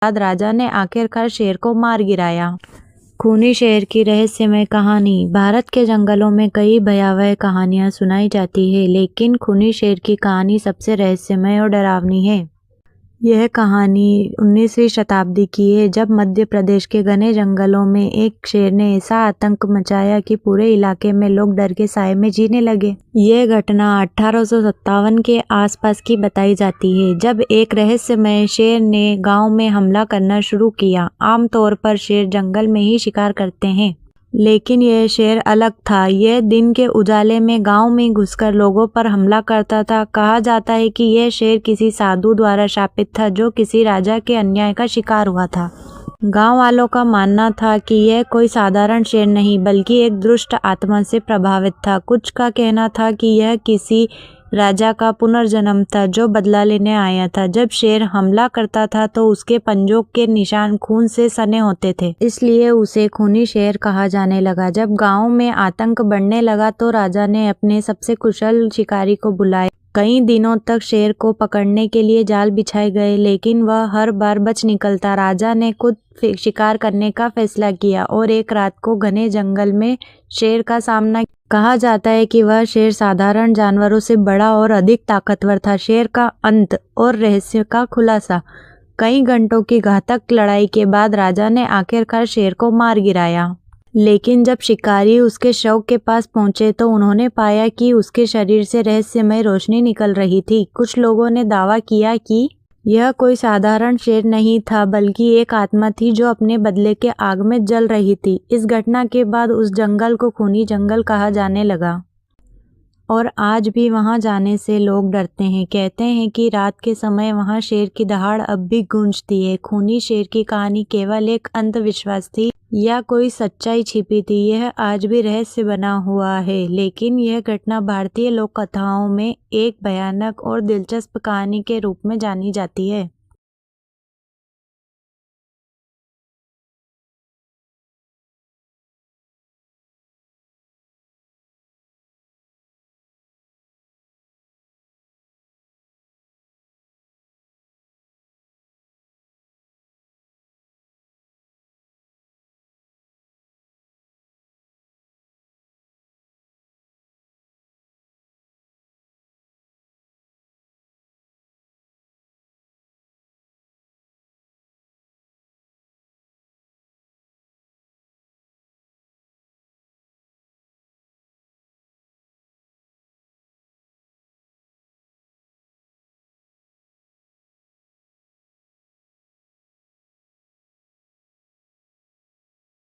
बाद राजा ने आखिरकार शेर को मार गिराया। खूनी शेर की रहस्यमय कहानी। भारत के जंगलों में कई भयावह कहानियां सुनाई जाती है, लेकिन खूनी शेर की कहानी सबसे रहस्यमय और डरावनी है। यह कहानी 19वीं शताब्दी की है, जब मध्य प्रदेश के घने जंगलों में एक शेर ने ऐसा आतंक मचाया कि पूरे इलाके में लोग डर के साए में जीने लगे। यह घटना 1857 के आसपास की बताई जाती है, जब एक रहस्यमय शेर ने गांव में हमला करना शुरू किया। आमतौर पर शेर जंगल में ही शिकार करते हैं, लेकिन यह शेर अलग था। यह दिन के उजाले में गांव में घुसकर लोगों पर हमला करता था। कहा जाता है कि यह शेर किसी साधु द्वारा शापित था, जो किसी राजा के अन्याय का शिकार हुआ था। गांव वालों का मानना था कि यह कोई साधारण शेर नहीं, बल्कि एक दुष्ट आत्मा से प्रभावित था। कुछ का कहना था कि यह किसी राजा का पुनर्जन्म था, जो बदला लेने आया था। जब शेर हमला करता था तो उसके पंजों के निशान खून से सने होते थे, इसलिए उसे खूनी शेर कहा जाने लगा। जब गांव में आतंक बढ़ने लगा तो राजा ने अपने सबसे कुशल शिकारी को बुलाया। कई दिनों तक शेर को पकड़ने के लिए जाल बिछाए गए, लेकिन वह हर बार बच निकलता। राजा ने खुद शिकार करने का फैसला किया और एक रात को घने जंगल में शेर का सामना। कहा जाता है कि वह शेर साधारण जानवरों से बड़ा और अधिक ताकतवर था। शेर का अंत और रहस्य का खुलासा। कई घंटों की घातक लड़ाई के बाद राजा ने आखिरकार शेर को मार गिराया, लेकिन जब शिकारी उसके शव के पास पहुंचे तो उन्होंने पाया कि उसके शरीर से रहस्यमय रोशनी निकल रही थी। कुछ लोगों ने दावा किया कि यह कोई साधारण शेर नहीं था, बल्कि एक आत्मा थी जो अपने बदले के आग में जल रही थी। इस घटना के बाद उस जंगल को खूनी जंगल कहा जाने लगा और आज भी वहां जाने से लोग डरते हैं। कहते हैं कि रात के समय वहां शेर की दहाड़ अब भी गूंजती है। खूनी शेर की कहानी केवल एक अंधविश्वास थी या कोई सच्चाई छिपी थी, यह आज भी रहस्य बना हुआ है। लेकिन यह घटना भारतीय लोक कथाओं में एक भयानक और दिलचस्प कहानी के रूप में जानी जाती है।